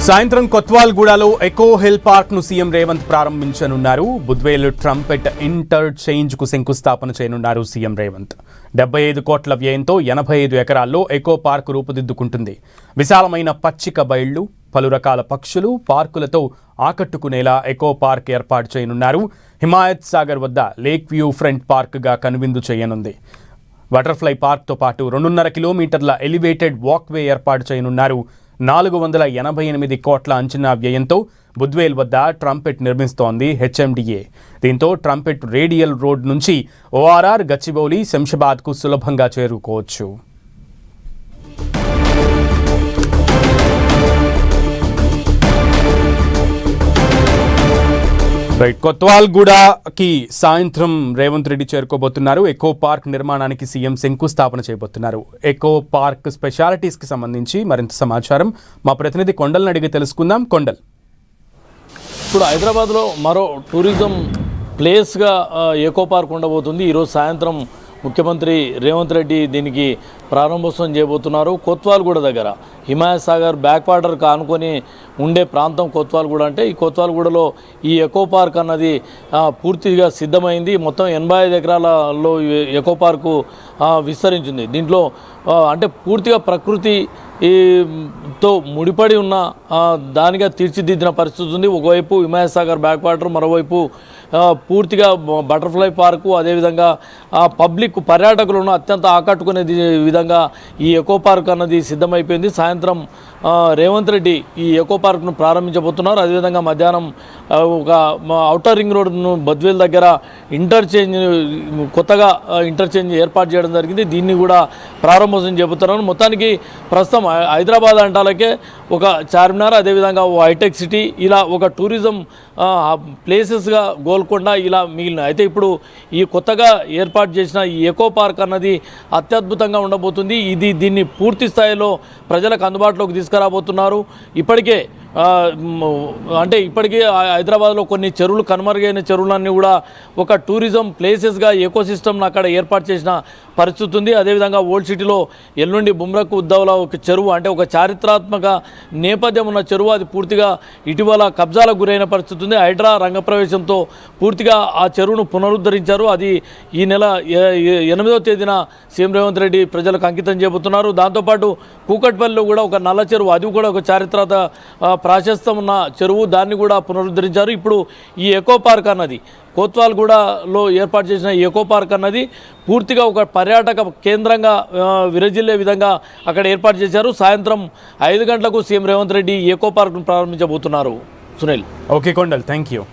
సాయంత్రం కొత్వాల్గూడలో echo hill park ను CM Revanth ప్రారంభించనున్నారు. బుద్వేల్ ట్రంపెట్ ఇంటర్చేంజ్ కు శంకుస్థాపన చేయనున్నారు సీఎం రేవంత్. 75 కోట్ల వ్యయంతో 85 ఎకరాల్లో ఎకో పార్క్ రూపుదిద్దుకుంటుంది. విశాలమైన పచ్చిక బయళ్లు, పలు రకాల పక్షులు, పార్కులతో ఆకట్టుకునేలా ఎకో పార్క్ ఏర్పాటు చేయనున్నారు. హిమాయత్ సాగర్ వద్ద లేక్ వ్యూ ఫ్రంట్ పార్క్ గా కనువిందు చేయనుంది. బటర్ఫ్లై పార్క్తో పాటు 2.5 కిలోమీటర్ల ఎలివేటెడ్ వాక్వే ఏర్పాటు చేయనున్నారు. 488 కోట్ల అంచనా వ్యయంతో బుద్వేల్ వద్ద ట్రంపెట్ నిర్మిస్తోంది హెచ్ఎండిఏ. దీంతో ట్రంపెట్ రేడియల్ రోడ్ నుంచి ఓఆర్ఆర్, గచ్చిబౌలి, శంషాబాద్కు సులభంగా చేరుకోవచ్చు. కొత్వాల్గూడకి సాయంత్రం రేవంత్ రెడ్డి చేరుకోబోతున్నారు. ఎకో పార్క్ నిర్మాణానికి సీఎం శంకుస్థాపన చేయబోతున్నారు. ఎకో పార్క్ స్పెషాలిటీస్కి సంబంధించి మరింత సమాచారం మా ప్రతినిధి కొండల్ని అడిగి తెలుసుకుందాం. కొండల్, ఇప్పుడు హైదరాబాద్లో మరో టూరిజం ప్లేస్గా ఎకో పార్క్ ఉండబోతుంది. ఈరోజు సాయంత్రం ముఖ్యమంత్రి రేవంత్ రెడ్డి దీనికి ప్రారంభోత్సవం చేయబోతున్నారు. కొత్వాల్గూడ దగ్గర హిమాయత్ సాగర్ బ్యాక్ వాటర్కి ఆనుకొని ఉండే ప్రాంతం కొత్వాల్గూడ. అంటే ఈ కొత్వాల్గూడలో ఈ ఎకో పార్క్ అన్నది పూర్తిగా సిద్ధమైంది. మొత్తం 85 ఎకరాలలో ఎకో పార్కు విస్తరించింది. దీంట్లో అంటే పూర్తిగా ప్రకృతి తో ముడిపడి ఉన్న దానిగా తీర్చిదిద్దిన పరిస్థితి ఉంది. ఒకవైపు హిమాయత్ సాగర్ బ్యాక్ వాటర్, మరోవైపు పూర్తిగా బటర్ఫ్లై పార్కు, అదేవిధంగా పబ్లిక్ పర్యాటకులను అత్యంత ఆకట్టుకునే విధంగా ఈ ఎకో పార్క్ అన్నది సిద్ధమైపోయింది. సాయంత్రం రేవంత్ రెడ్డి ఈ ఎకో పార్క్ను ప్రారంభించబోతున్నారు. అదేవిధంగా మధ్యాహ్నం ఒక ఔటర్ రింగ్ రోడ్ను బద్వేల్ దగ్గర కొత్తగా ఇంటర్చేంజ్ ఏర్పాటు చేయడం జరిగింది. దీన్ని కూడా ప్రారంభోత్సవం చేయబోతున్నారు. మొత్తానికి ప్రస్తుతం హైదరాబాద్ అంటాలకే ఒక చార్మినార్, అదేవిధంగా హైటెక్ సిటీ, ఇలా ఒక టూరిజం ప్లేసెస్గా గోల్కొండ ఇలా మిగిలిన. అయితే ఇప్పుడు ఈ కొత్తగా ఏర్పాటు చేసిన ఈ ఎకో పార్క్ అన్నది అత్యద్భుతంగా ఉండబోతుంది. దీన్ని పూర్తి స్థాయిలో ప్రజలకు అందుబాటులోకి తీసుకురాబోతున్నారు. ఇప్పటికే ఇప్పటికీ హైదరాబాద్లో కొన్ని చెరువులు, కనుమరుగైన చెరువులన్నీ కూడా ఒక టూరిజం ప్లేసెస్గా ఎకోసిస్టమ్ను అక్కడ ఏర్పాటు చేసిన పరిస్థితి ఉంది. అదేవిధంగా ఓల్డ్ సిటీలో ఎల్లుండి బుమ్రకు ఉద్దవ్లో ఒక చెరువు, అంటే ఒక చారిత్రాత్మక నేపథ్యం ఉన్న చెరువు, అది పూర్తిగా ఇటీవల కబ్జాలకు గురైన పరిస్థితి ఉంది. హైడ్రా రంగప్రవేశంతో పూర్తిగా ఆ చెరువును పునరుద్ధరించారు. అది ఈ నెల 8వ తేదీన సీఎం రేవంత్ రెడ్డి ప్రజలకు అంకితం చేయబోతున్నారు. దాంతోపాటు కూకట్పల్లిలో కూడా ఒక నల్ల చెరువు, అది కూడా ఒక చారిత్రక ప్రాశస్త్యం ఉన్న చెరువు, దాన్ని కూడా పునరుద్ధరించారు. ఇప్పుడు ఈ ఎకో పార్క్ అన్నది కొత్వాల్గూడలో ఏర్పాటు చేసిన ఎకో పార్క్ అన్నది పూర్తిగా ఒక పర్యాటక కేంద్రంగా విరజిల్లే విధంగా అక్కడ ఏర్పాటు చేశారు. సాయంత్రం 5 గంటలకు సీఎం రేవంత్ రెడ్డి ఎకో పార్క్ను ప్రారంభించబోతున్నారు. Sunil. Okay Kondal, thank you.